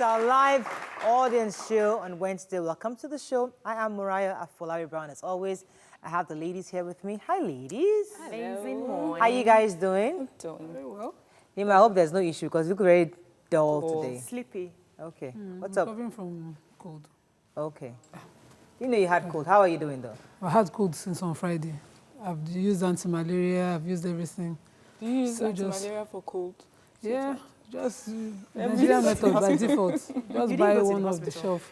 our live audience show on Wednesday. Welcome to the show. I am Mariah Afolabi Brown. As always, I have the ladies here with me. Hi, ladies. Amazing morning. How you guys doing? I'm doing very well. Nima, I hope there's no issue because you look very dull today. Sleepy. Okay. What's up? Recovering from cold. Okay. You know you had cold. How are you doing, though? I had cold since on Friday. I've used anti-malaria, I've used everything. Do you use anti-malaria for cold? Yeah, just Nigerian method by default. Just buy one off the shelf.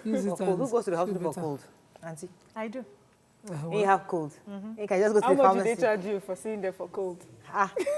Use it. Cold. Who goes to the hospital for cold? Auntie? I do. You have cold. You can just go to How the much pharmacy. do they charge you for sitting there for cold?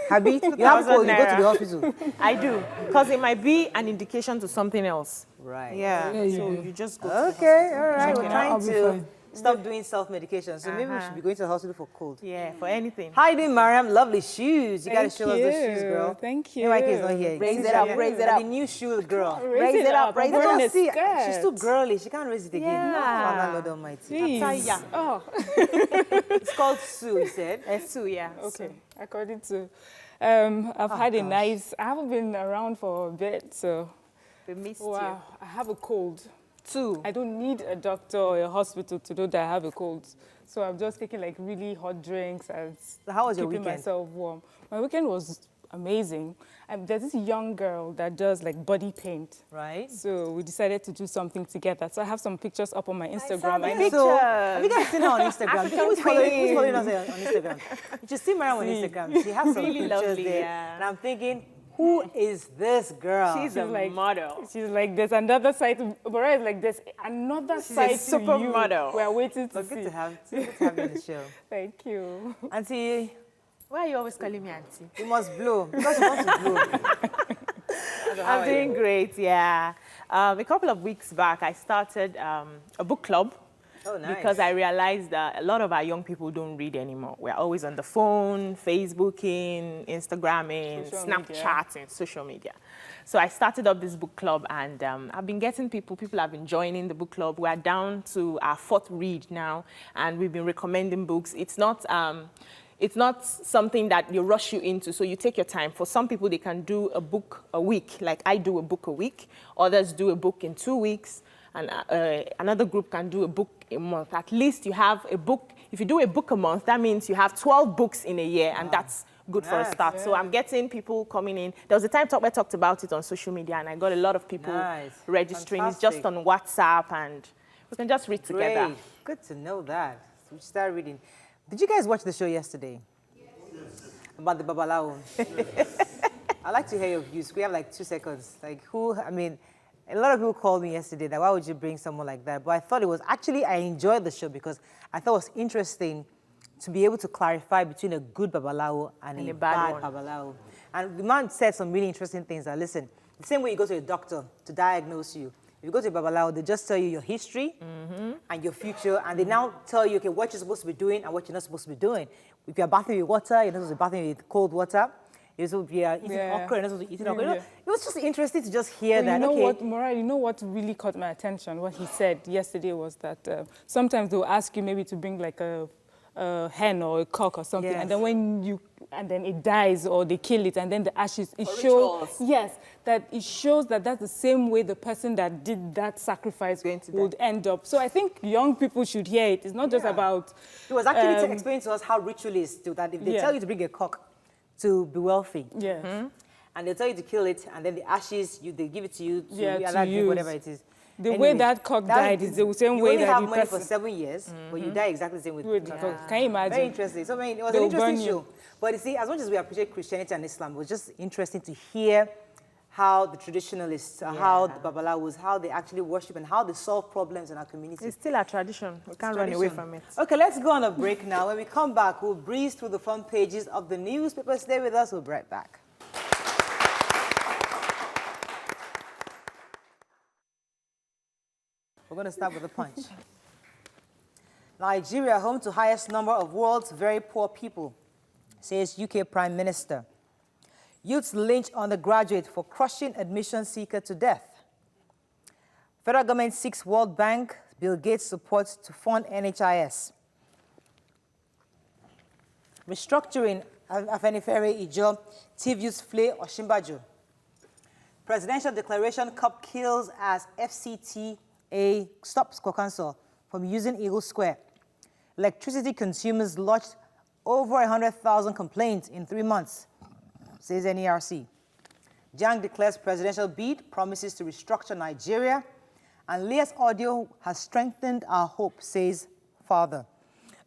Habit, you have cold, you go to the hospital. I do, because it might be an indication to something else. Right. Yeah, Yeah, you so do. you just go to the Okay, all right. Check We're it trying I'll be to fine. stop doing self-medication, so maybe we should be going to the hospital for cold. Yeah, for anything. How you doing, Mariam? Lovely shoes. You gotta Thank show us those shoes, you. girl. Thank you. Your mic is not here. Raise This it is up, your- raise it the up. new shoe, girl. Raise it up. raise I'm it wearing up. a See, skirt. she's too girly. She can't raise it again. Yeah. Father, Lord Almighty. Please. Oh, It's called Sue, you said. S2, yeah. okay. According to, I've had a gosh. nice, I haven't been around for a bit, so, We missed wow, I have a cold. Two. I don't need a doctor or a hospital to know that I have a cold. So I'm just taking like really hot drinks and So how was your keeping weekend? myself warm. My weekend was amazing. There's this young girl that does like body paint. Right? So we decided to do something together. So I have some pictures up on my Instagram. I pictures. So, have you guys seen her on Instagram? African Who's following queen. us on Instagram? You should see Mariam on Instagram. She has some Really pictures lovely, there. yeah. And I'm thinking, who is this girl? She's a like- model. She's like, there's another side to, Bora is like, there's another side to you. supermodel. We're waiting to But see. good to have you on the show. Thank you. Auntie, Why are you always calling me auntie? you must blow. Because you want to blow. I'm doing great, yeah. A couple of weeks back, I started a book club. Oh, nice. Because I realized that a lot of our young people don't read anymore. We're always on the phone, Facebooking, Instagramming, Social Snapchatting, social media. So I started up this book club, and I've been getting people have been joining the book club. We're down to our 4th read now, and we've been recommending books. It's not something that you rush you into, so you take your time. For some people, they can do a book a week, like I do a book a week. Others do a book in 2 weeks, and another group can do a book a month. At least you have a book. If you do a book a month, that means you have 12 books in a year, and that's good for a Nice, start. So I'm getting people coming in. There was a time Tokwe talked about it on social media, and I got a lot of people Nice. registering. It's Fantastic. just on WhatsApp, and we can just read together. Great. Good to know that. So we should start reading. Did you guys watch the show yesterday? Yes. About the Babalawo? I'd like to hear your views. We have like 2 seconds. Like a lot of people called me yesterday that why would you bring someone like that? But I thought it was, actually I enjoyed the show because I thought it was interesting to be able to clarify between a good Babalawo and a bad one. Babalawo. And the man said some really interesting things that, listen, the same way you go to a doctor to diagnose you, if you go to a Babalawo, they just tell you your history and your future, and they now tell you, okay, what you're supposed to be doing and what you're not supposed to be doing. If you're bathing with water, you're not supposed to be bathing with cold water. You're supposed to be eating okra, you're not supposed to be eating okra. You know, it was just interesting to just hear that, You know okay. what, Moral, you know what really caught my attention? What he said yesterday was that sometimes they'll ask you maybe to bring like a hen or a cock or something, Yes. and then it dies or they kill it, and then the ashes, it For shows, rituals. yes, that it shows that that's the same way the person that did that sacrifice Going to would end up. So I think young people should hear it. It's not just Yeah. about... It was actually to explain to us how ritual is, to that if they Yeah. tell you to bring a cock to be wealthy, Yeah. and they tell you to kill it, and then the ashes, they give it to you to, Yeah, to drink, use. whatever it is. The way that cock died is the same way you that only have the money for person- 7 years, but you die exactly the same with With the the cock. cock. Can you imagine? Very interesting. So, it was They'll an interesting burn you. show. But you see, as much as we appreciate Christianity and Islam, it was just interesting to hear how the traditionalists, how the Babalawos, how they actually worship and how they solve problems in our community. It's still a tradition. We can't run away from it. Okay, let's go on a break now. When we come back, we'll breeze through the front pages of the newspapers. Stay with us. We'll be right back. We're going to start with a punch. Nigeria, home to highest number of world's very poor people, says UK Prime Minister. Youths lynch undergraduate for crushing admission seeker to death. Federal government seeks World Bank, Bill Gates support to fund NHIS. Restructuring Afenifere Ijo, TVU's Flay Oshimbajo. Presidential Declaration Cup kills as FCTA stops Kwakanso from using Eagle Square. Electricity consumers lodged over 100,000 complaints in 3 months, says NERC. Jang declares presidential bid, promises to restructure Nigeria. And Leah's audio has strengthened our hope, says father.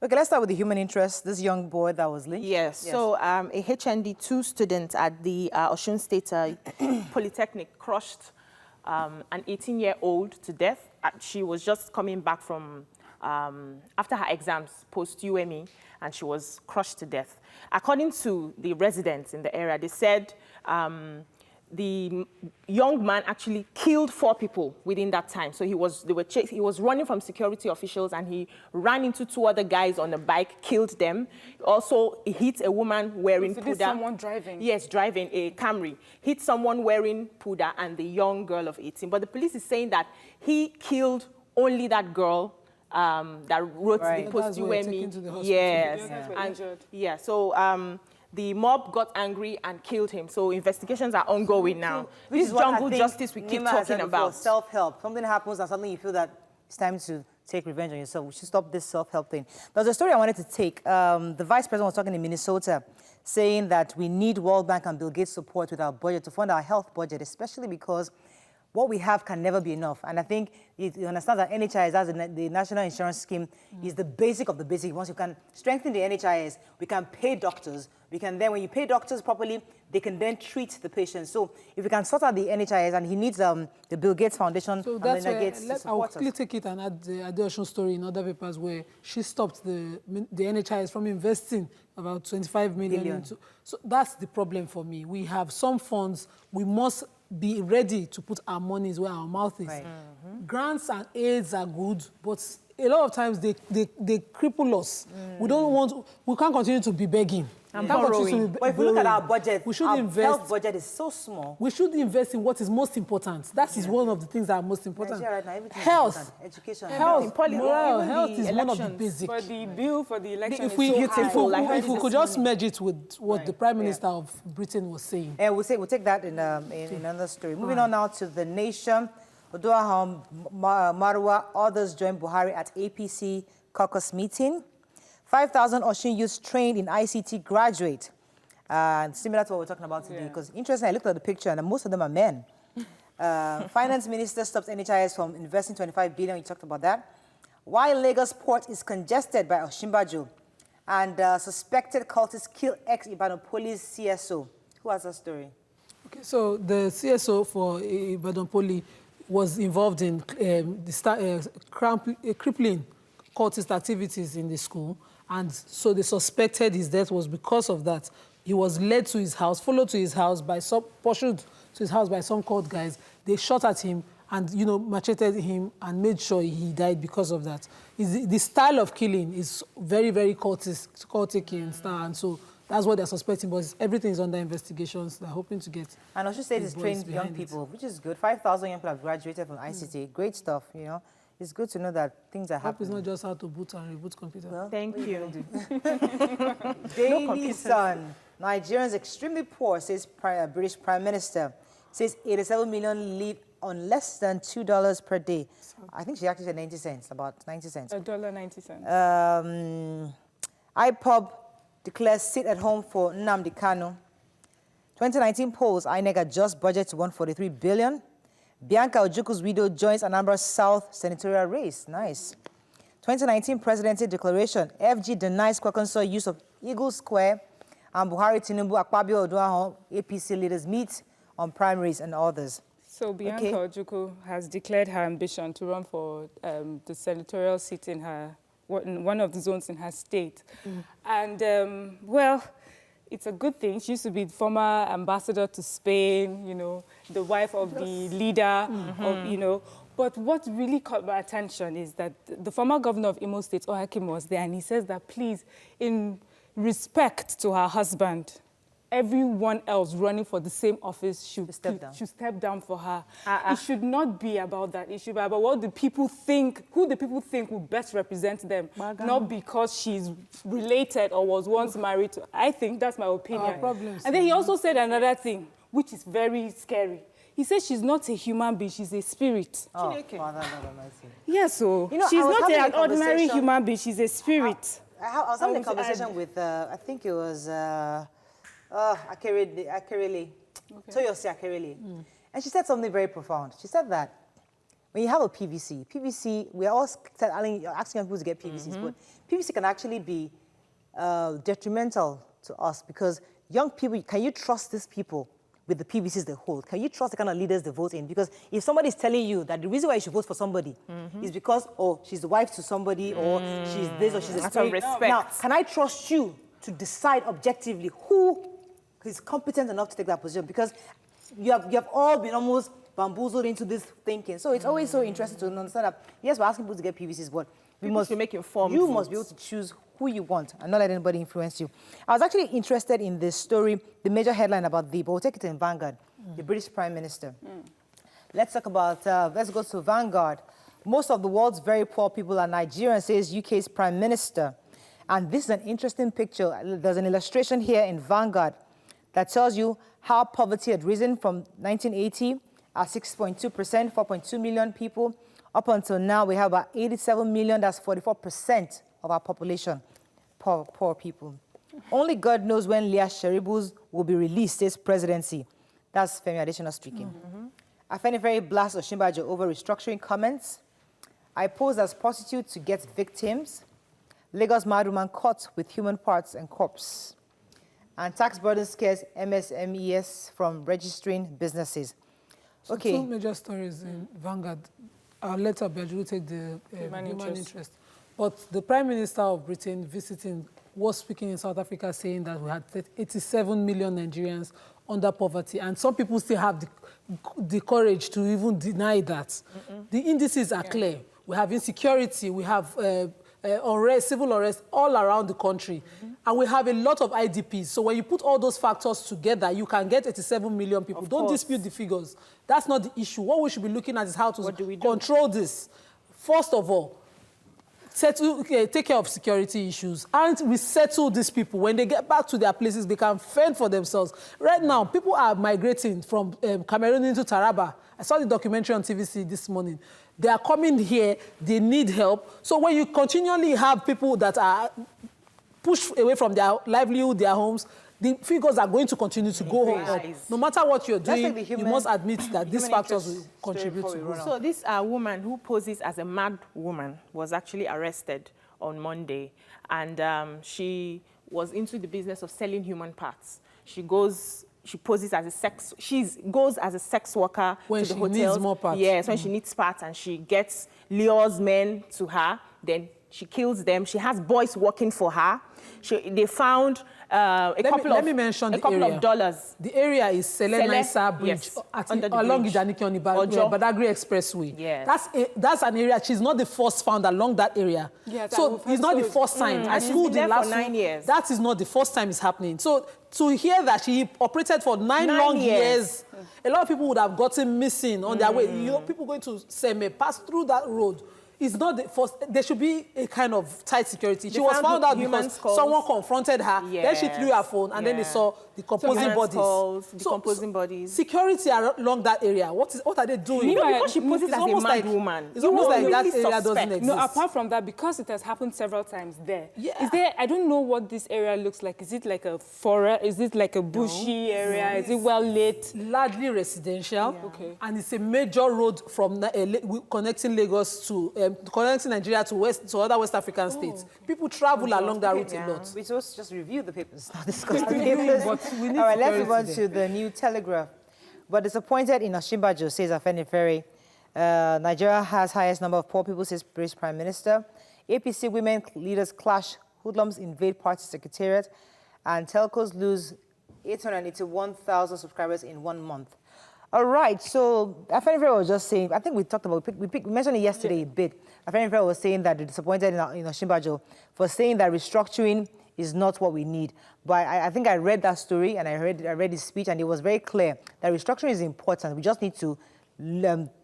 Okay, let's start with the human interest. This young boy that was lynched. Yes. So a HND2 student at the Osun State Polytechnic crushed an 18-year-old to death. She was just coming back from after her exams post-UME, and she was crushed to death. According to the residents in the area, they said the young man actually killed 4 people within that time. So he was running from security officials, and he ran into 2 other guys on a bike, killed them. Also, he hit a woman wearing puda. Someone driving? Yes, driving a Camry. Hit someone wearing puda and the young girl of 18. But the police is saying that he killed only that girl that wrote the post-UME. Yes. Yeah. So the mob got angry and killed him. So investigations are ongoing now. This jungle justice we keep talking about. Self-help. Something happens and suddenly you feel that it's time to take revenge on yourself. We should stop this self-help thing. There was a story I wanted to take. The vice president was talking in Minnesota, saying that we need World Bank and Bill Gates support with our budget to fund our health budget, especially because what we have can never be enough. And I think you understand that NHIS, as the National Insurance Scheme, is the basic of the basic. Once you can strengthen the NHIS, we can pay doctors. We can then, when you pay doctors properly, they can then treat the patients. So if we can sort out the NHIS, and he needs the Bill Gates Foundation, so that's where I will quickly take it and add the Adeosun story in other papers where she stopped the NHIS from investing about 25 million into. So that's the problem for me. We have some funds, we must be ready to put our monies where our mouth is. Right. Grants and aids are good, but a lot of times they cripple us. We can't continue to be begging. But if we look at our budget, our health budget is so small. We should invest in what is most important. That is one of the things that are most important. Right now, health, education, health, moral health is one of the basics. But the bill for the election if we could just merge it with what the Prime Minister of Britain was saying. And we'll take that in another story. Moving on now to The Nation. Oduahom, Marwa, others joined Buhari at APC caucus meeting. 5,000 Osun youths trained in ICT graduate. Similar to what we're talking about today, because interesting, I looked at the picture and most of them are men. Finance Minister stops NHIS from investing 25 billion, you talked about that. While Lagos port is congested by Oshimbajo, and suspected cultists kill ex-Ibadan police CSO. Who has that story? Okay, so the CSO for Ibadan Poli was involved in crippling cultist activities in the school. And so they suspected his death was because of that. He was led to his house, followed to his house, pursued to his house by some cult guys. They shot at him and, macheted him and made sure he died because of that. The style of killing is very, very cultic in style. And so that's what they're suspecting, but everything is under investigations. They're hoping to get. And I should say it's trained young people, which is good. 5,000 young people have graduated from ICT. Great stuff, It's good to know that things are happening. Hope it's not just how to boot and reboot computer. Well, thank you. Daily Sun. Nigerians extremely poor, says British Prime Minister. Says 87 million live on less than $2 per day. I think she actually said 90 cents, about 90 cents. $1.90. IPOB declares sit at home for Nnamdi Kanu. 2019 polls, INEC adjusts budget to 143 billion. Bianca Ojuku's widow joins Anambra South senatorial race. Nice. 2019 presidency declaration. FG denies Kwakonso use of Eagle Square. And Buhari, Tinubu, Akpabio, Oduahon, APC leaders meet on primaries and others. So Bianca Ojukwu has declared her ambition to run for the senatorial seat in one of the zones in her state. And, well, it's a good thing. She used to be former ambassador to Spain, the wife of the leader, But what really caught my attention is that the former governor of Imo State, Ohakim, was there, and he says that, please, in respect to her husband, everyone else running for the same office should step down for her. It should not be about that. It should be about what the people think, who the people think will best represent them, not because she's related or was once married to. I think that's my opinion. And then he also said another thing, which is very scary. He said she's not a human being, she's a spirit. Oh, Chineke. Father, Lord Almighty. Yes, so You know, she's I was not having an a ordinary conversation- human being, she's a spirit. I was having a was- conversation with, I think it was Akerele, Toyosi Akerele. And she said something very profound. She said that when you have a PVC, we are all asking young people to get PVCs, but PVC can actually be detrimental to us because young people, can you trust these people with the PVCs they hold? Can you trust the kind of leaders they vote in? Because if somebody is telling you that the reason why you should vote for somebody is because, she's the wife to somebody, or she's this, or she's a That's spirit. some respect. Now, can I trust you to decide objectively who is competent enough to take that position? Because you have all been almost bamboozled into this thinking. So it's always so interesting to understand that, yes, we're asking people to get PVCs, but People should make informed you must be able votes. to choose who you want and not let anybody influence you. I was actually interested in this story, the major headline about but we'll take it in Vanguard, the British Prime Minister. Let's talk about, let's go to Vanguard. Most of the world's very poor people are Nigerian, says UK's Prime Minister. And this is an interesting picture. There's an illustration here in Vanguard that tells you how poverty had risen from 1980 at 6.2%, 4.2 million people. Up until now, we have about 87 million, that's 44% of our population, poor people. Only God knows when Leah Sheribus will be released, says presidency. That's Femi Adesina speaking. Afenifere blasts Osinbajo over restructuring comments. I pose as prostitute to get victims. Lagos madwoman caught with human parts and corpse. And tax burden scares MSMEs from registering businesses. So Okay. two major stories in Vanguard. I'll let Abiajulu take the Human human interest. interest. But the Prime Minister of Britain visiting was speaking in South Africa saying that we had 87 million Nigerians under poverty. And some people still have the courage to even deny that. The indices are clear. We have insecurity, we have unrest, civil unrest all around the country. And we have a lot of IDPs. So when you put all those factors together, you can get 87 million people. Don't dispute the figures. That's not the issue. What we should be looking at is how to control this. First of all, take care of security issues. And we settle these people. When they get back to their places, they can fend for themselves. Right now, people are migrating from Cameroon into Taraba. I saw the documentary on TVC this morning. They are coming here, they need help. So when you continually have people that are pushed away from their livelihood, their homes, the figures are going to continue to go up. No matter what you're doing, you must admit that these factors will contribute to growth. So this woman who poses as a mad woman was actually arrested on Monday, and she was into the business of selling human parts. She poses as a goes as a sex worker when to the she hotels. needs more parts. Yes, when she needs parts, and she lures men to her, then she kills them. She has boys working for her. They found a couple of dollars. The area is Selenisa Bridge, along Ijaniki Badagry Expressway. Yes. That's an area. She's not the first found along that area. Yeah, so it's not the first time. And she's been there for 9 years. That is not the first time it's happening. So to hear that she operated for 9 long years, a lot of people would have gotten missing on their way. You know, people going to Seme pass through that road. It's not the first. There should be a kind of tight security. She was found out because someone confronted her. Then she threw her phone, and then they saw decomposing bodies. Security along that area. What are they doing? Because she poses as a mad woman. It's almost like that area doesn't exist. No, apart from that, because it has happened several times there. Yeah. Is there? I don't know what this area looks like. Is it like a forest? Is it like a bushy area? Is it well lit? Largely residential. Yeah. Okay. And it's a major road from connecting Lagos to connecting Nigeria to other West African states. People travel along that route a lot. We're supposed to just review the papers, not discuss the papers. All right, let's move on to the New Telegraph. But disappointed in Osinbajo, says Afenifere. Nigeria has highest number of poor people, says British Prime Minister. APC women leaders clash, hoodlums invade party secretariat, and telcos lose 881,000 subscribers in 1 month. All right, so Afenifere was just saying, I think we talked about, we mentioned it yesterday a bit. Afenifere was saying that they're disappointed in Osinbajo for saying that restructuring is not what we need. But I think I read that story and I read his speech, and it was very clear that restructuring is important. We just need to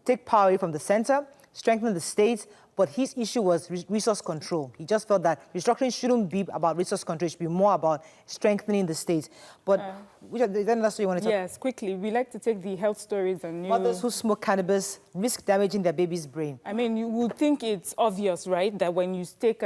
take power away from the center strengthen the state, but his issue was resource control. He just felt that restructuring shouldn't be about resource control, it should be more about strengthening the state. But is there another story you want to talk? Yes, quickly. We like to take the health stories and new... Mothers who smoke cannabis risk damaging their baby's brain. I mean, you would think it's obvious, right, that when you take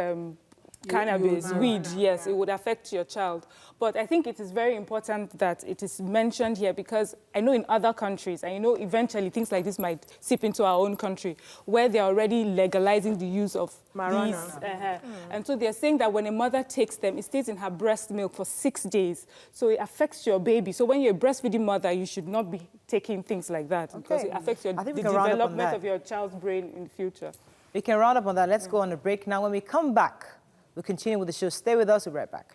cannabis, weed, yes, it would affect your child. But I think it is very important that it is mentioned here because I know in other countries, and eventually things like this might seep into our own country, where they're already legalizing the use of marijuana. These. And so they're saying that when a mother takes them, it stays in her breast milk for 6 days. So it affects your baby. So when you're a breastfeeding mother, you should not be taking things like that because it affects the development of your child's brain in the future. We can round up on that. Let's go on a break. Now, when we come back, we'll continue with the show. Stay with us. We'll be right back.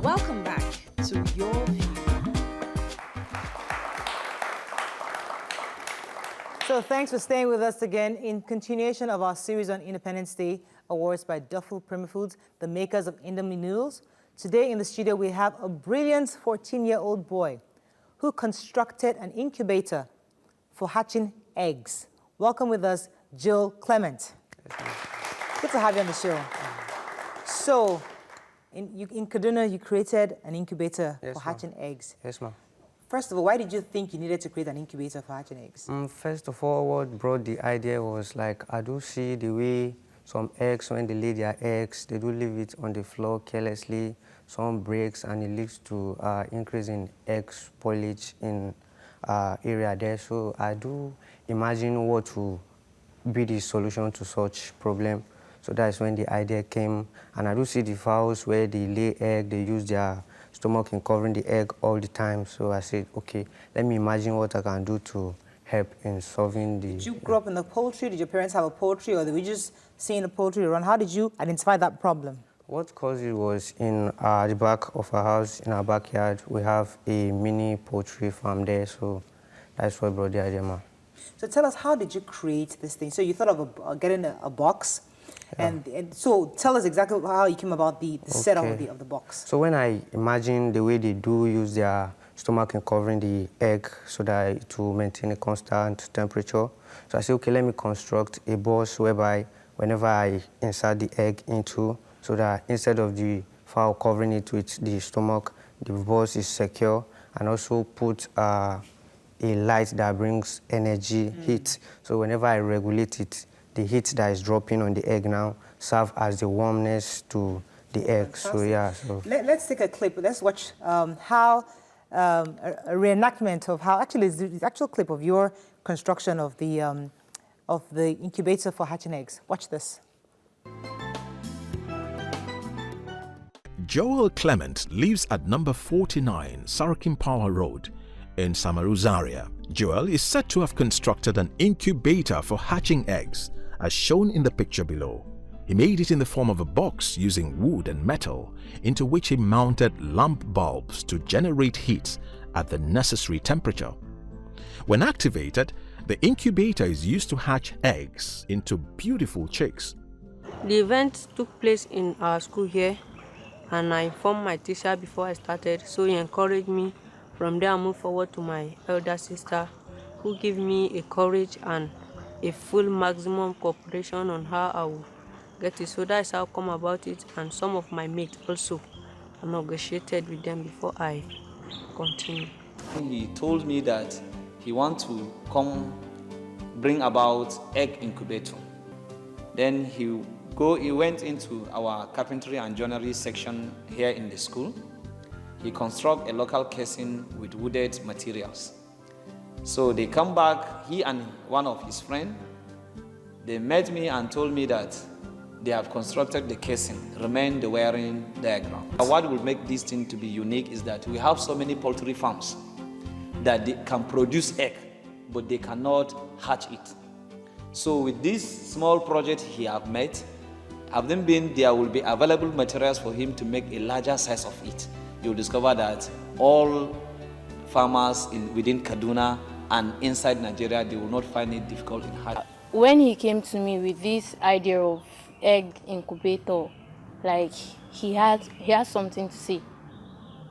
Welcome back to Your View. So thanks for staying with us again in continuation of our series on Independence Day awards by Duffel Premier Foods, the makers of Indomie noodles. Today in the studio we have a brilliant 14-year-old boy who constructed an incubator for hatching eggs. Welcome with us, Joel Clement. Good to have you on the show. So, in Kaduna, you created an incubator for hatching eggs. Yes, ma'am. First of all, why did you think you needed to create an incubator for hatching eggs? First of all, what brought the idea was like, I do see the way some eggs, when they lay their eggs, they do leave it on the floor carelessly. Some breaks, and it leads to increase in egg spoilage in area there. So I do imagine what will be the solution to such problem. So that's when the idea came. And I do see the fowls where they lay egg, they use their stomach in covering the egg all the time. So I said, okay, let me imagine what I can do to help in solving the... Did you grow up in the poultry? Did your parents have a poultry, or were you just seeing a poultry run? How did you identify that problem? What caused it was in the back of our house, in our backyard, we have a mini poultry farm there. So that's what brought the idea, ma'am. So tell us, how did you create this thing? So you thought of getting a box. Yeah. And so tell us exactly how you came about the setup of the box. So when I imagine the way they do use their stomach in covering the egg so that it will maintain a constant temperature, so I said, okay, let me construct a box whereby whenever I insert the egg into, so that instead of the fowl covering it with the stomach, the box is secure, and also put a light that brings energy, heat. So whenever I regulate it, the heat that is dropping on the egg now serve as the warmness to the egg. Fantastic. So yeah. So let's take a clip. Let's watch how a reenactment of how actually it's the actual clip of your construction of the incubator for hatching eggs. Watch this. Joel Clement lives at number 49 Sarakin Power Road in Samaru, Zaria. Joel is said to have constructed an incubator for hatching eggs, as shown in the picture below. He made it in the form of a box using wood and metal, into which he mounted lamp bulbs to generate heat at the necessary temperature. When activated, the incubator is used to hatch eggs into beautiful chicks. The event took place in our school here, and I informed my teacher before I started, so he encouraged me. From there, I moved forward to my elder sister, who gave me a courage and a full maximum cooperation on how I will get it. So that's how I come about it, and some of my mates also. I negotiated with them before I continue. He told me that he wants to come bring about egg incubator. Then he went into our carpentry and joinery section here in the school. He constructed a local casing with wooded materials. So they come back, he and one of his friends, they met me and told me that they have constructed the casing, remain the wiring diagram. What will make this thing to be unique is that we have so many poultry farms that they can produce egg, but they cannot hatch it. So with this small project he have made, there will be available materials for him to make a larger size of it. You'll discover that all farmers within Kaduna and inside Nigeria, they will not find it difficult in hatching. When he came to me with this idea of egg incubator, like he had something to say.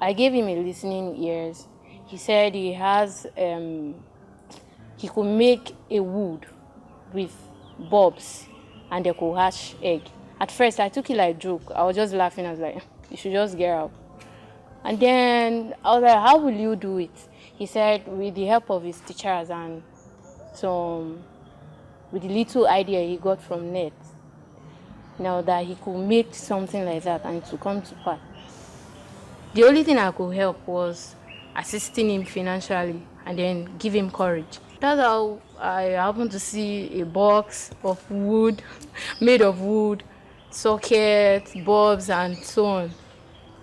I gave him a listening ears. He said he has he could make a wood with bulbs and they could hatch egg. At first I took it like a joke. I was just laughing. I was like, you should just get out. And then I was like, how will you do it? He said with the help of his teachers and with the little idea he got from net, now that he could make something like that and it would come to pass. The only thing I could help was assisting him financially and then give him courage. That's how I happened to see a box of wood, made of wood, sockets, bulbs and so on,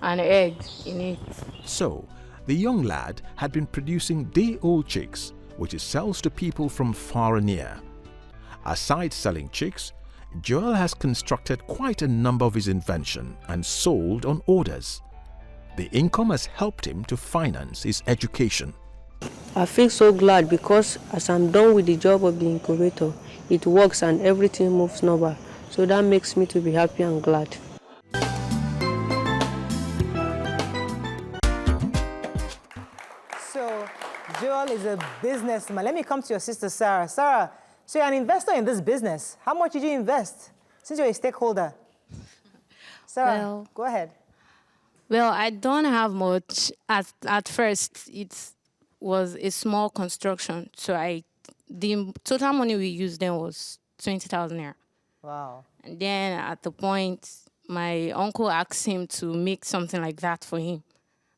and eggs in it. So, the young lad had been producing day-old chicks, which he sells to people from far and near. Aside selling chicks, Joel has constructed quite a number of his invention and sold on orders. The income has helped him to finance his education. I feel so glad because as I'm done with the job of the incubator, it works and everything moves normal. So that makes me to be happy and glad. So, Joel is a businessman. Let me come to your sister, Sarah. Sarah, so you're an investor in this business. How much did you invest since you're a stakeholder? Sarah, Well, go ahead. Well, I don't have much. At first, it was a small construction. So the total money we used then was 20,000 naira. Wow. And then at the point, my uncle asked him to make something like that for him.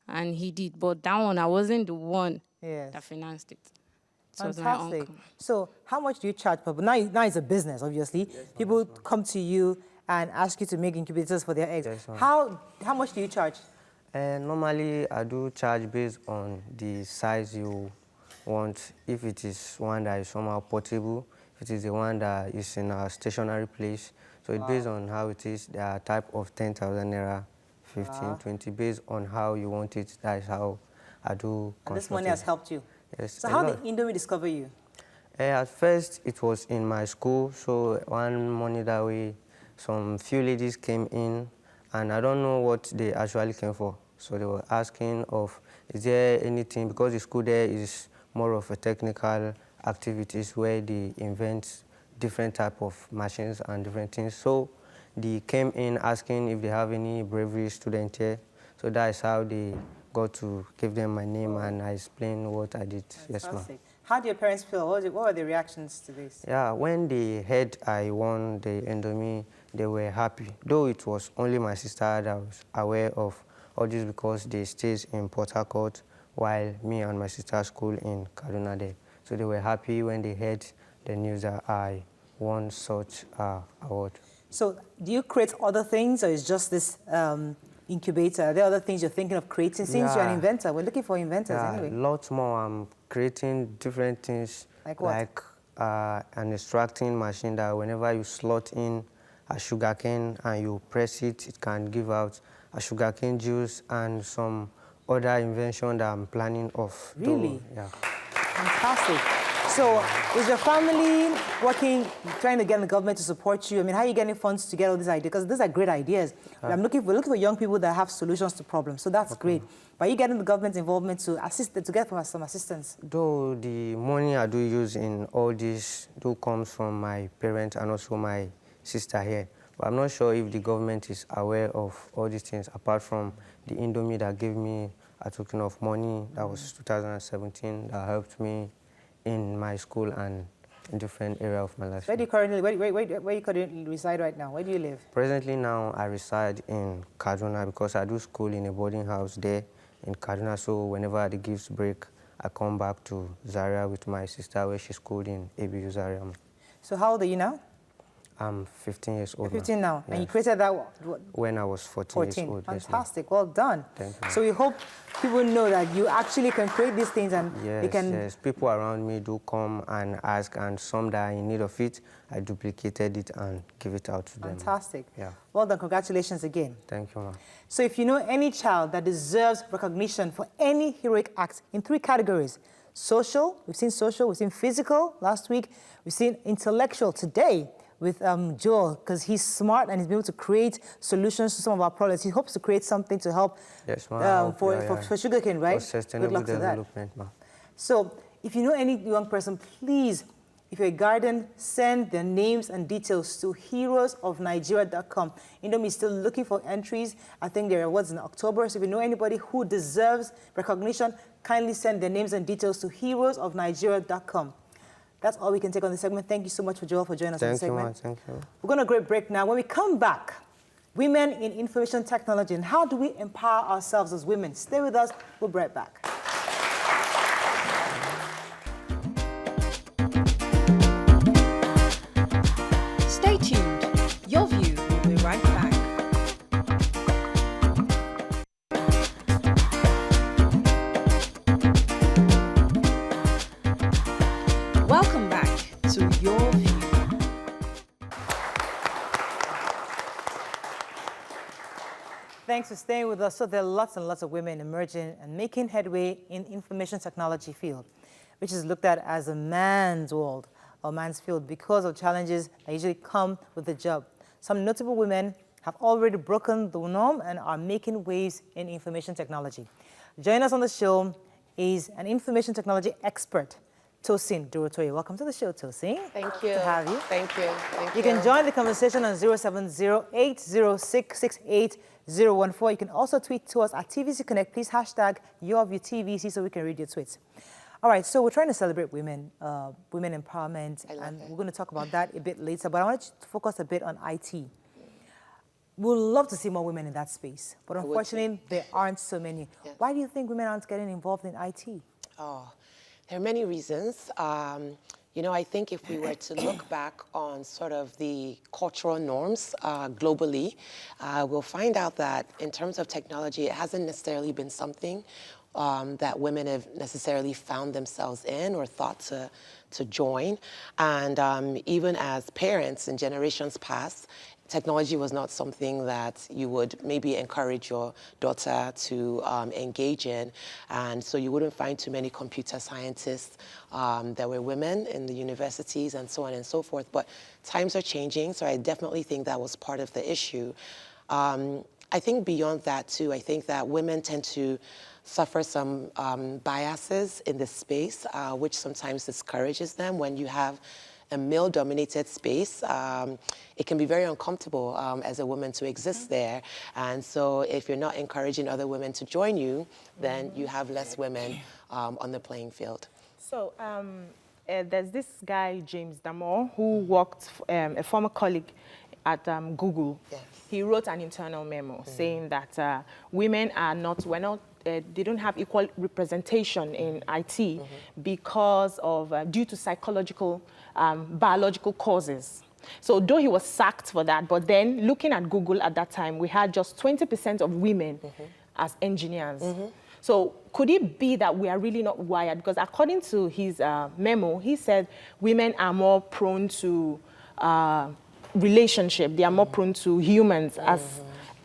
And he did. But that one, I wasn't the one that financed it. So it was my Fantastic. uncle. So how much do you charge per? Now it's a business, obviously. Yes, people come to you and ask you to make incubators for their eggs. Yes, ma'am. How much do you charge? Normally, I do charge based on the size you want. If it is one that is somehow portable, if it is the one that is in a stationary place. So it's based on how it is. There are type of 10,000 naira, 15, 20, based on how you want it. That is how I do. And this money has helped you. Yes. So how did Indomie discover you? At first, it was in my school. So one morning that way, some few ladies came in, and I don't know what they actually came for. So they were asking of, is there anything, because the school there is more of a technical activities where they invent different type of machines and different things. So they came in asking if they have any bravery student here. So that is how they got to give them my name, and I explained what I did. Yes, ma'am. How do your parents feel? What were the reactions to this? Yeah, when they heard I won the Indomie, they were happy. Though it was only my sister that was aware of all this because they stayed in Port Harcourt while me and my sister school in Kaduna there. So they were happy when they heard the news that I won such award. So do you create other things, or is just this incubator? Are there other things you're thinking of creating? Since you're an inventor, we're looking for inventors anyway. Lots more. I'm creating different things. Like what? Like an extracting machine that whenever you slot in a sugarcane and you press it, it can give out a sugarcane juice, and some other invention that I'm planning of. Really? Yeah. Fantastic. So is your family working, trying to get the government to support you? I mean, how are you getting funds to get all these ideas? Because these are great ideas. We're looking for young people that have solutions to problems. So that's great. But are you getting the government's involvement to assist, to get some assistance? Though the money I do use in all this comes from my parents and also my sister here. But I'm not sure if the government is aware of all these things, apart from the Indomie that gave me a token of money. That was 2017, that helped me in my school and in different area of my life. Where do you currently reside right now? Where do you live? Presently now, I reside in Kaduna because I do school in a boarding house there in Kaduna. So whenever the gifts break, I come back to Zaria with my sister where she schooled in ABU Zaria. So how old are you now? I'm 15 years old. You're 15 now. Yes. And you created that when I was 14 years old. Fantastic. Yes, well done. Thank you. So we hope people know that you actually can create these things and they can... Yes, people around me do come and ask, and some that are in need of it, I duplicated it and give it out to them. Fantastic. Yeah. Well done. Congratulations again. Thank you, ma'am. So if you know any child that deserves recognition for any heroic act in 3 categories, social, we've seen physical last week, we've seen intellectual today with Joel, because he's smart and he's been able to create solutions to some of our problems. He hopes to create something to help for sugarcane, right? For sustainable development, ma'am. So if you know any young person, please, if you're a guardian, send their names and details to heroesofnigeria.com. Indomie is still looking for entries. I think there are awards in October. So if you know anybody who deserves recognition, kindly send their names and details to heroesofnigeria.com. That's all we can take on this segment. Thank you so much, Joel, for joining us on the segment. Thank you. We're going to a great break now. When we come back, women in information technology, and how do we empower ourselves as women? Stay with us. We'll be right back. Stay tuned. Your View will be right back. Welcome back to Your View. Thanks for staying with us. So there are lots and lots of women emerging and making headway in information technology field, which is looked at as a man's world or man's field because of challenges that usually come with the job. Some notable women have already broken the norm and are making waves in information technology. Joining us on the show is an information technology expert, Tosin Durotoye. Welcome to the show, Tosin. Thank you. Good to have you. Thank you. You can join the conversation on 070-806-68014. You can also tweet to us at TVC Connect. Please hashtag YourViewTVC so we can read your tweets. All right, so we're trying to celebrate women, women empowerment, and we're going to talk about that a bit later, but I want you to focus a bit on IT. We'd love to see more women in that space, but unfortunately, there aren't so many. Yes. Why do you think women aren't getting involved in IT? Oh, there are many reasons. You know, I think if we were to look back on sort of the cultural norms globally, we'll find out that in terms of technology, it hasn't necessarily been something that women have necessarily found themselves in or thought to join. And even as parents in generations past, technology was not something that you would maybe encourage your daughter to engage in. And so you wouldn't find too many computer scientists that were women in the universities and so on and so forth. But times are changing, so I definitely think that was part of the issue. I think beyond that too, I think that women tend to suffer some biases in this space, which sometimes discourages them. When you have a male-dominated space, it can be very uncomfortable as a woman to exist there. And so if you're not encouraging other women to join you, then you have less women on the playing field. So there's this guy, James Damore, who worked, a former colleague at Google. Yes. He wrote an internal memo saying that women are not, they don't have equal representation in IT because of, due to psychological, biological causes. So though he was sacked for that, but then looking at Google at that time, we had just 20% of women as engineers. So could it be that we are really not wired? Because according to his memo, he said women are more prone to relationship. They are more prone to humans as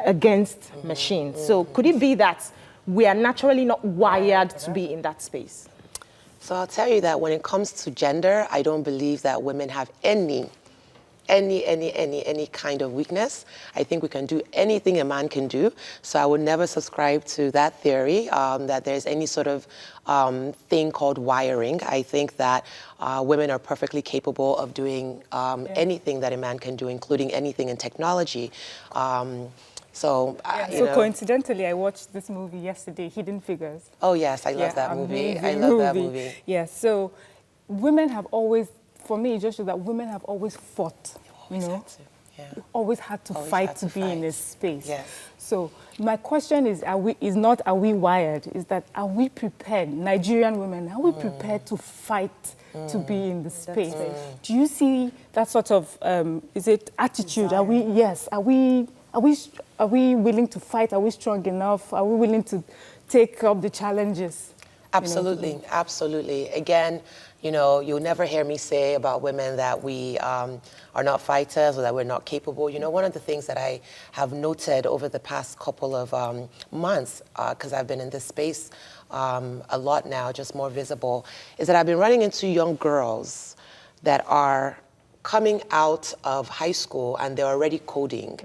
against machines. So could it be that we are naturally not wired to be in that space? So I'll tell you that when it comes to gender, I don't believe that women have any kind of weakness. I think we can do anything a man can do. So I would never subscribe to that theory that there's any sort of thing called wiring. I think that women are perfectly capable of doing anything that a man can do, including anything in technology. So coincidentally, I watched this movie yesterday, Hidden Figures. Oh yes, I love that movie. I love that movie. Yes, so women have always, for me, it just shows that women have always fought, always had to fight to be in this space. Yes. So my question is, are we wired? Is that, are we prepared, Nigerian women, are we prepared to fight to be in the space? Do you see that sort of, is it attitude? Desire. Are we willing to fight? Are we strong enough? Are we willing to take up the challenges? Absolutely, absolutely. Again, You know, you'll never hear me say about women that we are not fighters or that we're not capable. You know, one of the things that I have noted over the past couple of months, because I've been in this space a lot now, just more visible, is that I've been running into young girls that are coming out of high school and they're already coding.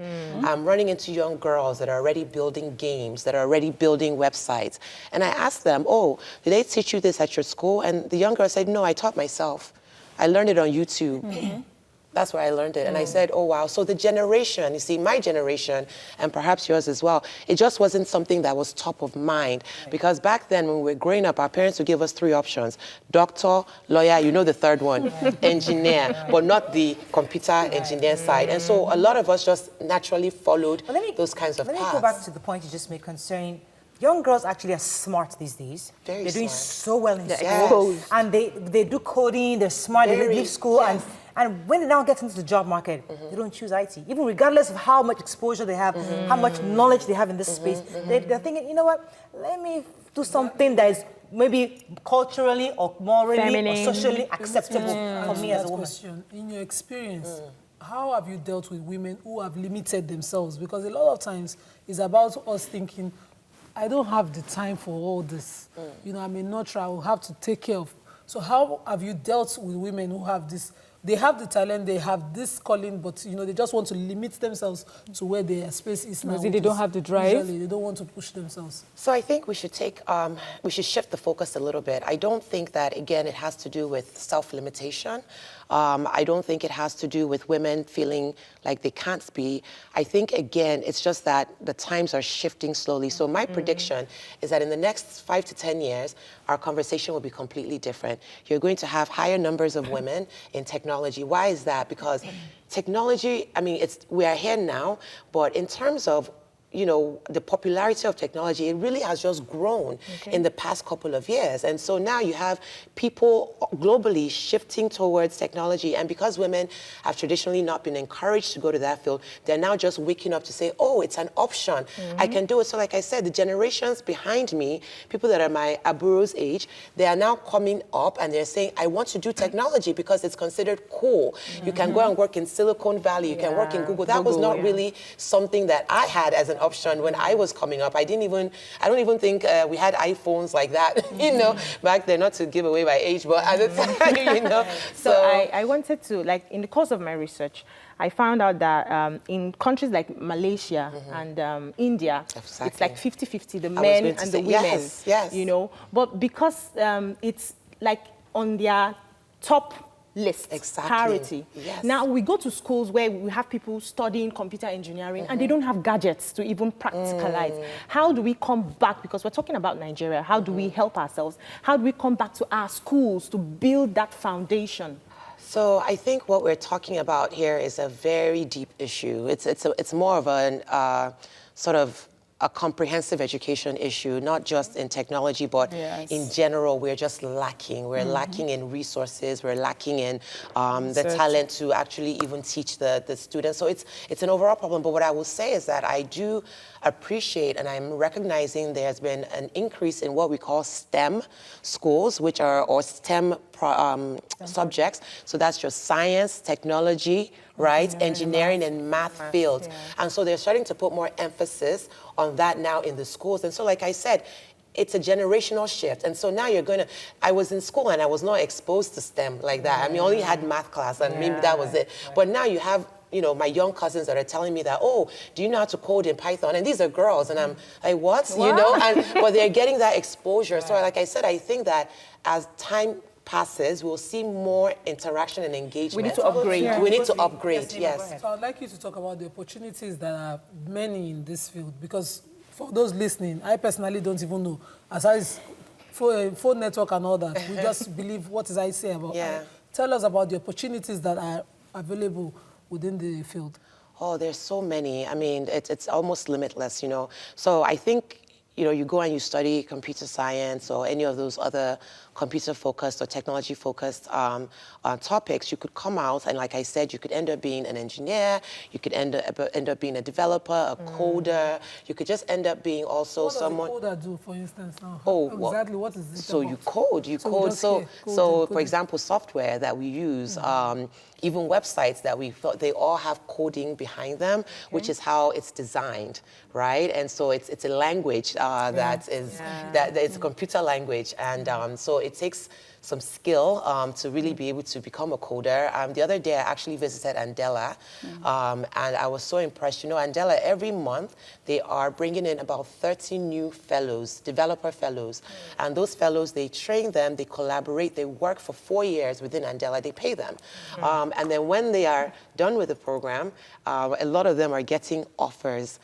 I'm running into young girls that are already building games, that are already building websites. And I asked them, oh, did they teach you this at your school? And the young girl said, no, I taught myself. I learned it on YouTube. That's where I learned it. And I said, oh, wow. So the generation, you see, my generation, and perhaps yours as well, it just wasn't something that was top of mind. Because back then, when we were growing up, our parents would give us 3 options: doctor, lawyer, you know the third one, engineer, but not the computer engineer side. And so a lot of us just naturally followed those kinds of paths. Let me go back to the point you just made concerning young girls actually are smart these days. Very They're doing smart. so well in They're school. exposed. And they do coding, they're smart, they Very, leave school, yes. and when they now get into the job market, they don't choose IT. Even regardless of how much exposure they have, how much knowledge they have in this space, they're thinking, you know what, let me do something that is maybe culturally or morally Feminine. or socially acceptable for me as a woman. Question. In your experience, how have you dealt with women who have limited themselves? Because a lot of times it's about us thinking, I don't have the time for all this. You know, I'm a nurturer, I will have to take care of. So how have you dealt with women who have this, they have the talent, they have this calling, but you know, they just want to limit themselves to where their space is now. Maybe they don't have the drive. Usually, they don't want to push themselves. So I think we should we should shift the focus a little bit. I don't think that, again, it has to do with self-limitation. I don't think it has to do with women feeling like they can't be. I think, again, it's just that the times are shifting slowly. So my prediction is that in the next 5 to 10 years, our conversation will be completely different. You're going to have higher numbers of women in technology. Why is that? Because technology, I mean, we are here now, but in terms of you know, the popularity of technology, it really has just grown in the past couple of years. And so now you have people globally shifting towards technology. And because women have traditionally not been encouraged to go to that field, they're now just waking up to say, oh, it's an option. I can do it. So like I said, the generations behind me, people that are my aburo's age, they are now coming up and they're saying, I want to do technology because it's considered cool. You can go and work in Silicon Valley. You can work in Google. That was not really something that I had as an option when I was coming up. I don't even think we had iPhones like that, you know, back then, not to give away my age, but at the time, you know. So I wanted to, like, in the course of my research, I found out that in countries like Malaysia and India, it's like 50-50, the men and the women, you know. But because it's like on their top list, parity. Now we go to schools where we have people studying computer engineering and they don't have gadgets to even practicalize. How do we come back, because we're talking about Nigeria, how do we help ourselves? How do we come back to our schools to build that foundation? So I think what we're talking about here is a very deep issue. It's more of a sort of a comprehensive education issue, not just in technology, but in general, we're just lacking. We're lacking in resources. We're lacking in the talent to actually even teach the students. So it's an overall problem. But what I will say is that I do appreciate, and I'm recognizing there's been an increase in what we call STEM schools, which are, or STEM subjects. So that's just science, technology, right? Engineering and math fields. And so they're starting to put more emphasis on that now in the schools. And so, like I said, it's a generational shift. And so now I was in school and I was not exposed to STEM like that. I mean, I only had math class and maybe that was it. But now you have, you know, my young cousins that are telling me that, oh, do you know how to code in Python? And these are girls. And I'm like, what? You know, but they're getting that exposure. So like I said, I think that as time passes, we'll see more interaction and engagement. We need to upgrade. We need to upgrade, yes. So I'd like you to talk about the opportunities that are many in this field, because for those listening, I personally don't even know. Aside phone network and all that, we just believe what is I say about it. Tell us about the opportunities that are available within the field. Oh, there's so many. I mean, it's almost limitless, you know. So I think, you go and you study computer science or any of those other computer-focused or technology-focused topics, you could come out and, like I said, you could end up being an engineer, you could end up being a developer, a coder, you could just end up being also someone... What does a coder do, for instance, now? Oh, exactly, what is this So about? you code. So for example, software that we use, even websites that we thought, they all have coding behind them, which is how it's designed, right? And so it's a language that it's a computer language, and so it takes some skill to really be able to become a coder. The other day, I actually visited Andela, and I was so impressed. Andela, every month, they are bringing in about 30 new fellows, developer fellows. And those fellows, they train them, they collaborate, they work for 4 years within Andela, they pay them. And then when they are done with the program, a lot of them are getting offers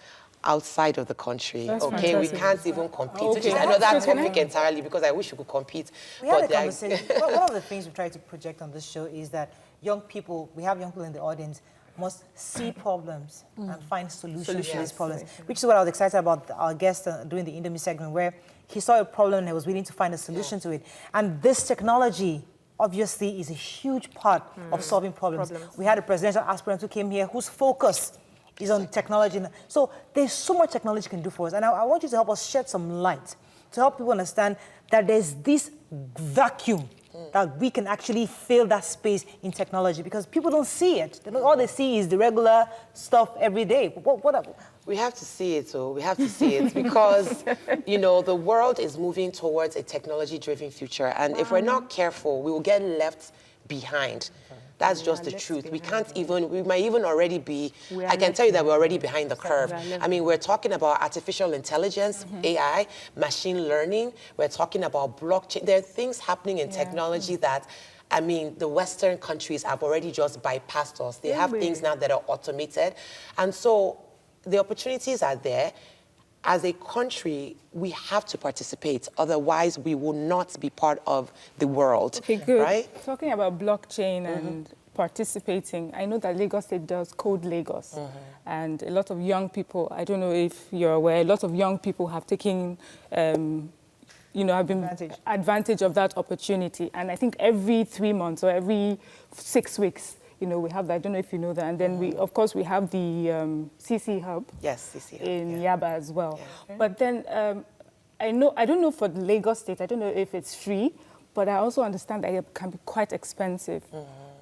outside of the country. That's okay, fantastic. we can't even compete. Okay. Which is another topic entirely, because I wish we could compete. We had a conversation. One of the things we try to project on this show is that young people, we have young people in the audience, must see problems and find solutions to these problems, which is what I was excited about our guest doing the Indomie segment, where he saw a problem and was willing to find a solution to it. And this technology, obviously, is a huge part of solving problems. We had a presidential aspirant who came here whose focus is on technology. So there's so much technology can do for us. And I want you to help us shed some light to help people understand that there's this vacuum that we can actually fill that space in technology, because people don't see it. All they see is the regular stuff every day. We have to see it, so we have to see it because, the world is moving towards a technology-driven future. And if we're not careful, we will get left behind. That's just the truth. We might even already be, I can tell you that we're already behind the curve. I mean, we're talking about artificial intelligence, AI, machine learning. We're talking about blockchain. There are things happening in technology that, I mean, the Western countries have already just bypassed us. They have things now that are automated. And so the opportunities are there. As a country, we have to participate. Otherwise, we will not be part of the world. Okay, good. Right? Talking about blockchain and participating, I know that Lagos State does Code Lagos. And a lot of young people, I don't know if you're aware, a lot of young people have taken, have been advantage of that opportunity. And I think every 3 months or every 6 weeks, we have that. I don't know if you know that. And then of course, we have the CC Hub. Yes, CC Hub. In Yaba as well. Yeah. But then I don't know for Lagos State, I don't know if it's free, but I also understand that it can be quite expensive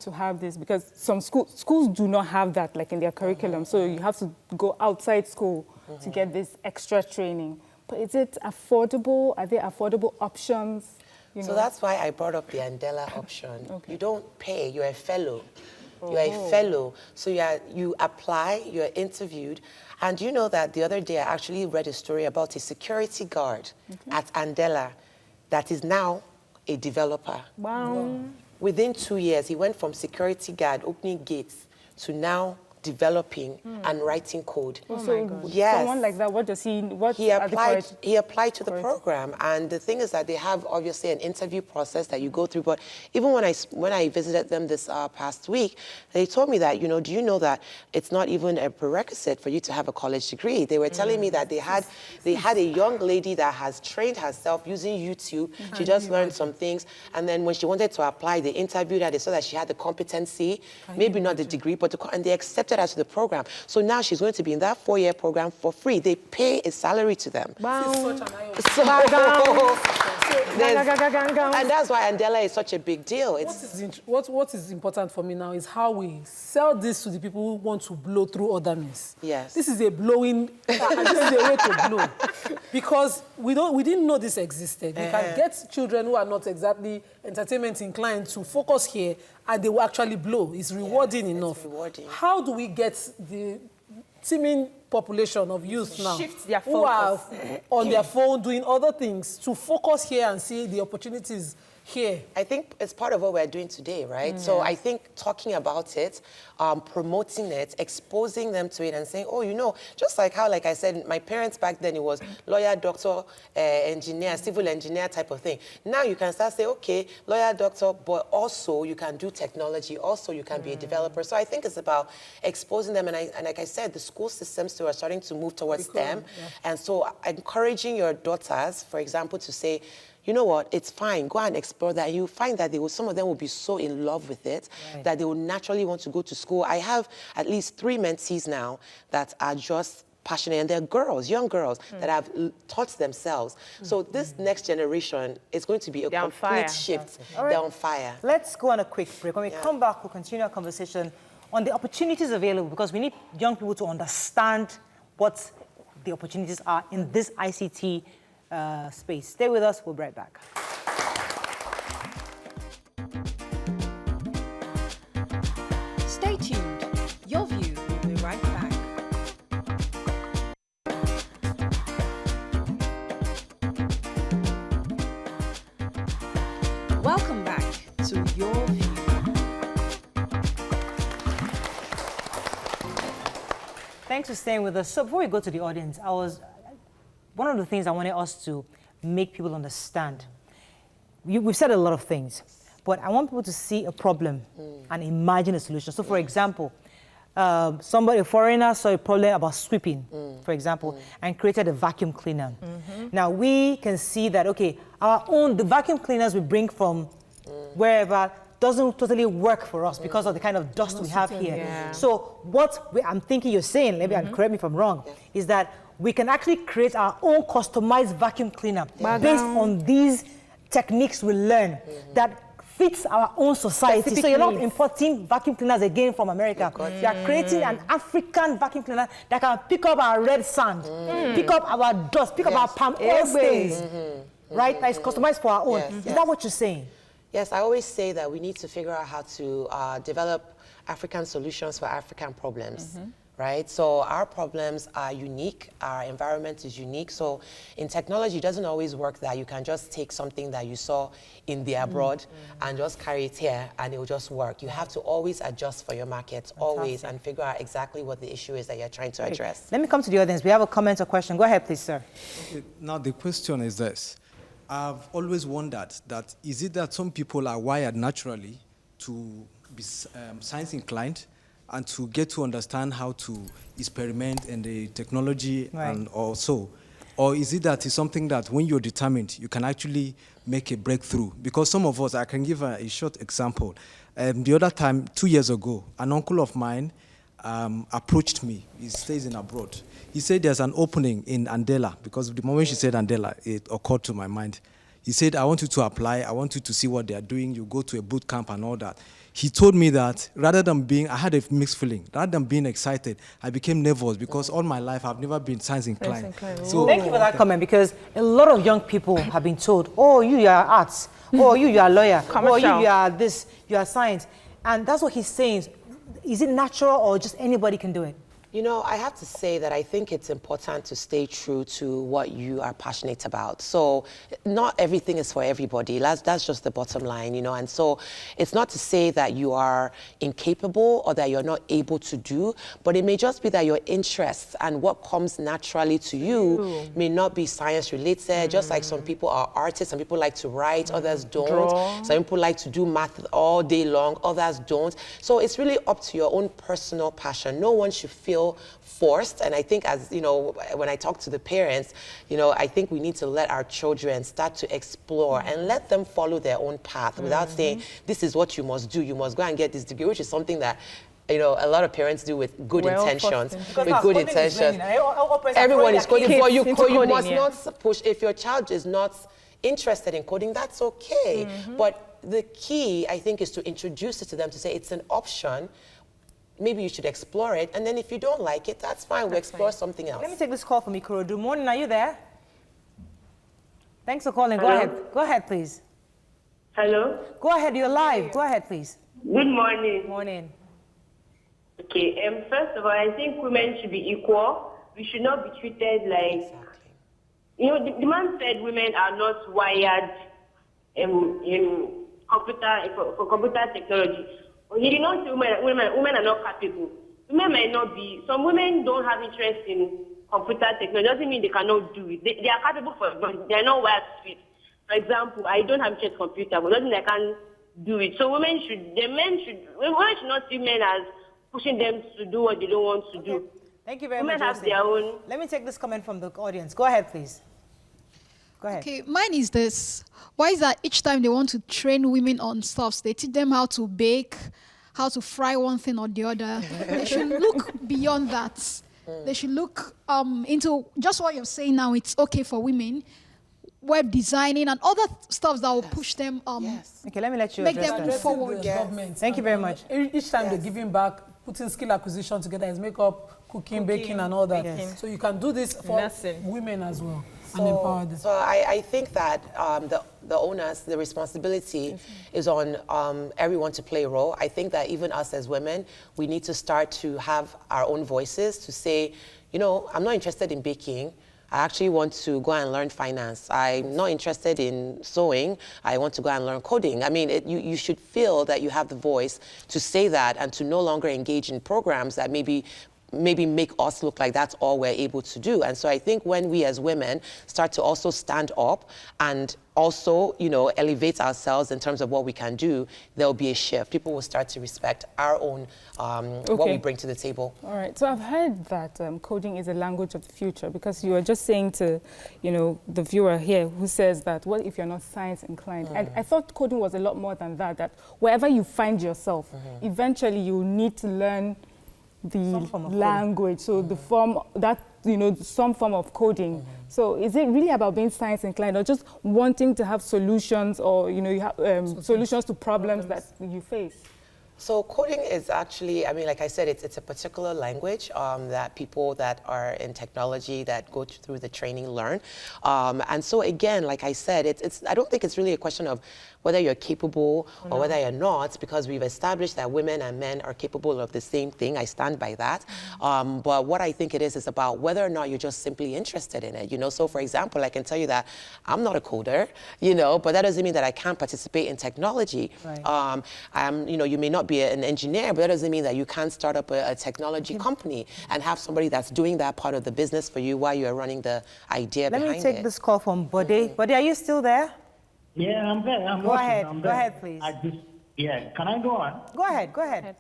to have this, because some schools do not have that like in their curriculum. So you have to go outside school to get this extra training. But is it affordable? Are there affordable options? So that's why I brought up the Andela option. You don't pay, you're a fellow. You're a fellow, so you apply, you're interviewed, and you know that the other day I actually read a story about a security guard at Andela that is now a developer. Wow. Within 2 years, he went from security guard opening gates to now developing and writing code. Oh my God. Yes. Someone like that, He applied to the program, and the thing is that they have obviously an interview process that you go through. But even when I visited them this past week, they told me that, do you know that it's not even a prerequisite for you to have a college degree? They were telling me that they had a young lady that has trained herself using YouTube. She just learned some things, and then when she wanted to apply, they interviewed her. They saw that she had the competency, maybe not the degree, but and they accepted her to the program. So now she's going to be in that 4-year program for free. They pay a salary to them. Wow. And that's why Andela is such a big deal. What is important for me now is how we sell this to the people who want to blow through other means. Yes. This is a blowing, this is a way to blow. Because we didn't know this existed. We can get children who are not exactly entertainment inclined to focus here, and they will actually blow. It's rewarding enough. It's rewarding. How do we get the teeming population of youth now who are on their phone doing other things to focus here and see the opportunities here? I think it's part of what we're doing today, right? So I think talking about it, promoting it, exposing them to it and saying, oh, you know, just like how, like I said, my parents back then, it was lawyer, doctor, engineer, civil engineer type of thing. Now you can start saying, okay, lawyer, doctor, but also you can do technology, also you can be a developer. So I think it's about exposing them. And like I said, the school systems too are starting to move towards STEM. And so encouraging your daughters, for example, to say, you know what, it's fine, go and explore that. You find that some of them will be so in love with it that they will naturally want to go to school. I have at least 3 mentees now that are just passionate, and they're girls, young girls, that have taught themselves. So this next generation is going to be a complete shift. They're on fire. Let's go on a quick break. When we come back, we'll continue our conversation on the opportunities available, because we need young people to understand what the opportunities are in this ICT space. Stay with us, we'll be right back. Stay tuned. Your View will be right back. Welcome back to Your View. Thanks for staying with us. So before we go to the audience, one of the things I wanted us to make people understand, we've said a lot of things, but I want people to see a problem and imagine a solution. So for example, a foreigner saw a problem about sweeping, for example, and created a vacuum cleaner. Now we can see that, okay, the vacuum cleaners we bring from wherever doesn't totally work for us because of the kind of dust we have here. Yeah. So I'm thinking you're saying, maybe correct me if I'm wrong, is that we can actually create our own customized vacuum cleaner based on these techniques we learn that fits our own society. So you're not importing vacuum cleaners again from America. You are creating an African vacuum cleaner that can pick up our red sand, pick up our dust, pick up our palm oil stains, right? That is customized for our own. Is that what you're saying? Yes, I always say that we need to figure out how to develop African solutions for African problems. Right? So our problems are unique, our environment is unique. So in technology, it doesn't always work that you can just take something that you saw in the abroad and just carry it here and it will just work. You have to always adjust for your market, always, and figure out exactly what the issue is that you're trying to address. Let me come to the audience. We have a comment or question. Go ahead, please, sir. Okay, now the question is this. I've always wondered that, is it that some people are wired naturally to be science inclined and to get to understand how to experiment in the technology and also? Or is it that it's something that when you're determined, you can actually make a breakthrough? Because some of us, I can give a short example. The other time, 2 years ago, an uncle of mine approached me. He stays in abroad. He said there's an opening in Andela, because the moment she said Andela, it occurred to my mind. He said, I want you to apply. I want you to see what they are doing. You go to a boot camp and all that. He told me that I had a mixed feeling. Rather than being excited, I became nervous because all my life I've never been science inclined. So thank you for that comment, because a lot of young people have been told, oh, you are arts, oh, you are lawyer, oh, you are this, you are science. And that's what he's saying. Is it natural or just anybody can do it? You know, I have to say that I think it's important to stay true to what you are passionate about. So not everything is for everybody. That's just the bottom line, you know. And so it's not to say that you are incapable or that you're not able to do, but it may just be that your interests and what comes naturally to you may not be science related. Just like some people are artists, some people like to write, others don't. Some people like to do math all day long, others don't. So it's really up to your own personal passion. No one should feel forced. And I think, as you know, when I talk to the parents, you know, I think we need to let our children start to explore and let them follow their own path without saying, this is what you must do. You must go and get this degree, which is something that, you know, a lot of parents do with good intentions. Everyone is coding, but you must not push. If your child is not interested in coding, that's okay. But the key, I think, is to introduce it to them, to say it's an option. Maybe you should explore it, and then if you don't like it, that's fine. We'll explore something else. Let me take this call from Ikorodu. Morning, are you there? Thanks for calling. Hello? Go ahead. Go ahead, please. Hello? Go ahead, you're live. Go ahead, please. Good morning. Morning. Okay, first of all, I think women should be equal. We should not be treated like... You know, the man said women are not wired in for computer technology. He did not say women are not capable. Women might not be. Some women don't have interest in computer technology. Doesn't mean they cannot do it. They are capable for it, but they are not wired to it. For example, I don't have interest in computer, but doesn't mean I can't do it. So women should not see men as pushing them to do what they don't want to do. Thank you very Women much. have their own. Let me take this comment from the audience. Go ahead, please. Go ahead. Okay, mine is this. Why is that each time they want to train women on stuffs, they teach them how to bake, how to fry one thing or the other? They should look beyond that. They should look into just what you're saying now. It's okay for women, web designing and other stuff that will push them. Okay, let me let you make address them that. forward. Thank you very much. Each time they're giving back, putting skill acquisition together is makeup, cooking, baking, and all that. Yes. So you can do this for women as well and empower them. So I think that the onus, the responsibility is on everyone to play a role. I think that even us as women, we need to start to have our own voices to say, you know, I'm not interested in baking. I actually want to go and learn finance. I'm not interested in sewing. I want to go and learn coding. I mean, you should feel that you have the voice to say that and to no longer engage in programs that maybe make us look like that's all we're able to do. And so I think when we as women start to also stand up and also, you know, elevate ourselves in terms of what we can do, there'll be a shift. People will start to respect our own, what we bring to the table. All right, so I've heard that coding is a language of the future, because you were just saying to, you know, the viewer here who says that, what if you're not science inclined? And I thought coding was a lot more than that, that wherever you find yourself, eventually you need to learn the language, so the form that, you know, some form of coding. So is it really about being science inclined or just wanting to have solutions, or, you know, you have solutions to problems that you face? So coding is actually, I mean, like I said, it's a particular language that people that are in technology that go through the training learn. And so again, like I said, I don't think it's really a question of whether you're capable or whether you're not, because we've established that women and men are capable of the same thing. I stand by that. But what I think it is about whether or not you're just simply interested in it. You know, so for example, I can tell you that I'm not a coder, you know, but that doesn't mean that I can't participate in technology. Right. You know, you may not be an engineer, but that doesn't mean that you can't start up a technology company and have somebody that's doing that part of the business for you while you're running the idea behind it. Let me take this call from Bode. Bode, are you still there? Yeah, I'm there. Go ahead, please. Can I go on? Go ahead.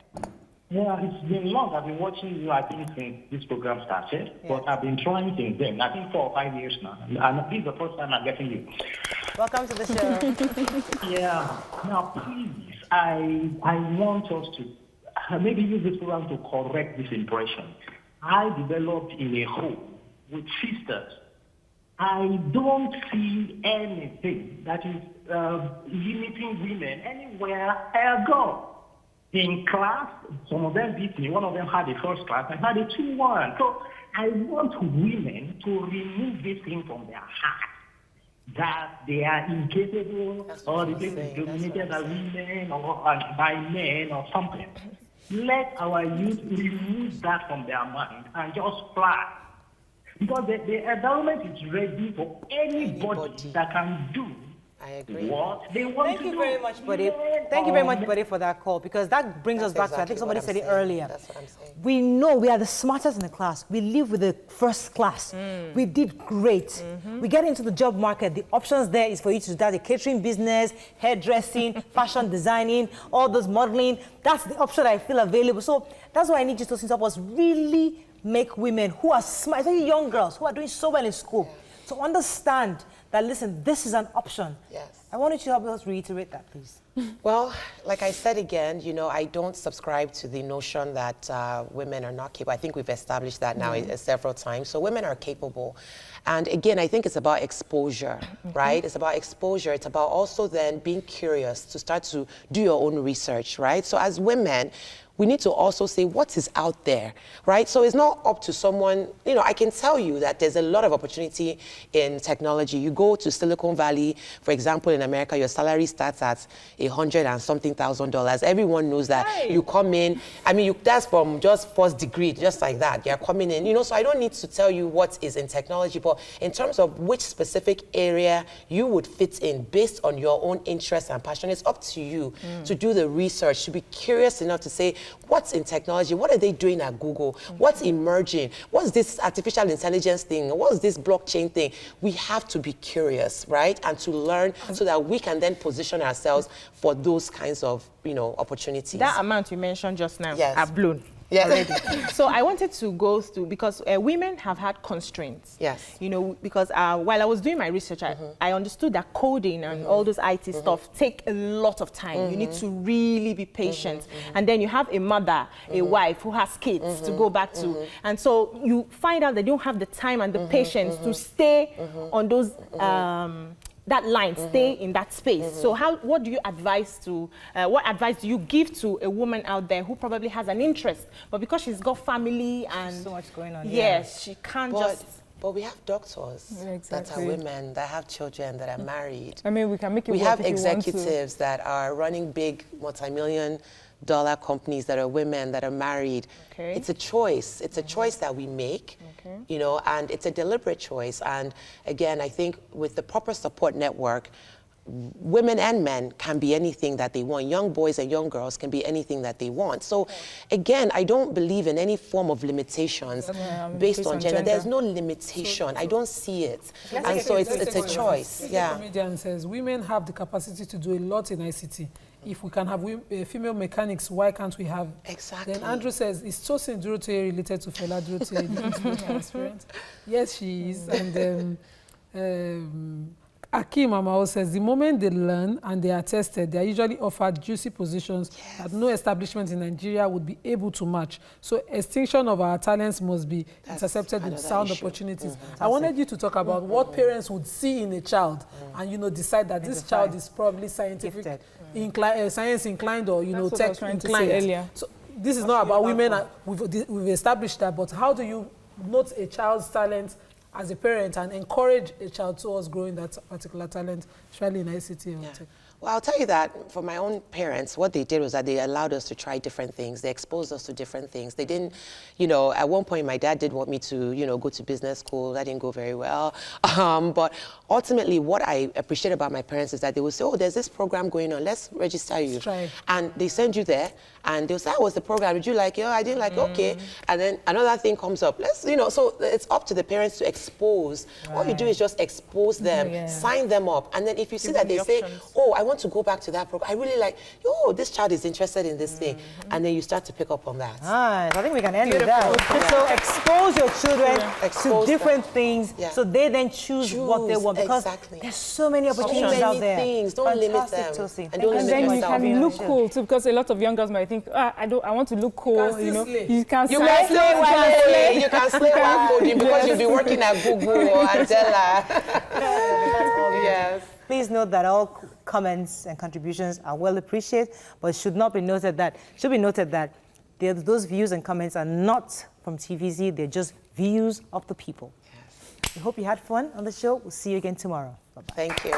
Yeah, it's been long. I've been watching you, I think, since this program started, but I've been trying since then, I think 4 or 5 years now. And this is the first time I'm getting you. Welcome to the show. Yeah. Now, please, I want us to maybe use this program to correct this impression. I developed in a home with sisters. I don't see anything that is limiting women anywhere I go. In class, some of them beat me. One of them had a first class. I had a 2-1. So I want women to remove this thing from their heart, that they are incapable or the place is dominated by women or by men or something. Let our youth remove that from their mind and just fly. Because the environment is ready for anybody that can do what they want to do. Thank you very much, Buddy. Thank you very much, Buddy, for that call, because that brings us back to, I think somebody said it earlier. That's what I'm saying. We know we are the smartest in the class. We live with the first class. We did great. We get into the job market. The options there is for you to start a catering business, hairdressing, fashion designing, all those modeling. That's the option I feel available. So that's why I need you to help us really make women who are smart, especially young girls who are doing so well in school, to understand that, listen, this is an option. Yes. I wanted you to help us reiterate that, please. Well, like I said again, you know, I don't subscribe to the notion that women are not capable. I think we've established that now several times. So women are capable. And again, I think it's about exposure, right? It's about exposure. It's about also then being curious to start to do your own research, right? So as women, we need to also say what is out there, right? So it's not up to someone, you know, I can tell you that there's a lot of opportunity in technology. You go to Silicon Valley, for example, in America, your salary starts at $100 and something thousand. Everyone knows that. Right. You come in, I mean, that's from just first degree, just like that. You're coming in, you know, so I don't need to tell you what is in technology, but in terms of which specific area you would fit in based on your own interests and passion, it's up to you to do the research, to be curious enough to say, what's in technology? What are they doing at Google? What's emerging? What's this artificial intelligence thing? What's this blockchain thing? We have to be curious, right? And to learn so that we can then position ourselves for those kinds of, you know, opportunities. That amount you mentioned just now, Yes. are blown. Yeah. Already. So I wanted to go through, because women have had constraints. Yes. You know, because while I was doing my research, I understood that coding and all those IT stuff take a lot of time. You need to really be patient. And then you have a mother, a wife who has kids to go back to. And so you find out they don't have the time and the patience to stay on those that line, stay in that space. So what do you advise to, what advice do you give to a woman out there who probably has an interest, but because she's got family and so much going on, yes, she can't But we have doctors that are women, that have children, that are married. I mean, we can make it We work have if you want to. executives that are running big multi-million-dollar companies that are women, that are married. Okay. It's a choice. It's a choice that we make, you know, and it's a deliberate choice. And again, I think with the proper support network, women and men can be anything that they want. Young boys and young girls can be anything that they want. So again, I don't believe in any form of limitations based on gender. There's no limitation. I don't see it. And so it's a choice. Yeah. The comedian says women have the capacity to do a lot in ICT. If we can have female mechanics, why can't we have? Exactly. Then Andrew says, is Tosin Durotoye related to Fela Durotoye? Experience? Yes, she is. And Akim Amao says, the moment they learn and they are tested, they are usually offered juicy positions that no establishment in Nigeria would be able to match. So extinction of our talents must be intercepted with sound opportunities. I wanted you to talk about what parents would see in a child and, you know, decide that this child is probably scientific, science inclined or, you know, tech inclined. Earlier. So this is not about women. We've established that, but how do you note a child's talent as a parent and encourage a child towards growing that particular talent, especially in ICT or tech? Well, I'll tell you that for my own parents, what they did was that they allowed us to try different things. They exposed us to different things. They didn't, you know, at one point my dad did want me to, you know, go to business school. That didn't go very well. But ultimately what I appreciate about my parents is that they would say, oh, there's this program going on. Let's register you. And they send you there and they'll say, how was the program? Did you like it? Oh, I didn't like it. Okay. And then another thing comes up. Let's, you know, so it's up to the parents to expose. All you do is just expose them, sign them up. And then if you see that they say, oh, I want to go back to that program. I really like, oh, this child is interested in this thing. And then you start to pick up on that. Nice. I think we can end with that. So expose your children to different things so they then choose what they want. Because there's so many opportunities out there. Things. Don't limit them. And then you can look cool too, because a lot of young girls might think, I want to look cool, you know. You can slay while coding because you'll be working at Google or Andela. Yes. Please note that all comments and contributions are well appreciated, but it should be noted that those views and comments are not from TVZ, they're just views of the people. Yes. We hope you had fun on the show. We'll see you again tomorrow. Bye-bye. Thank you.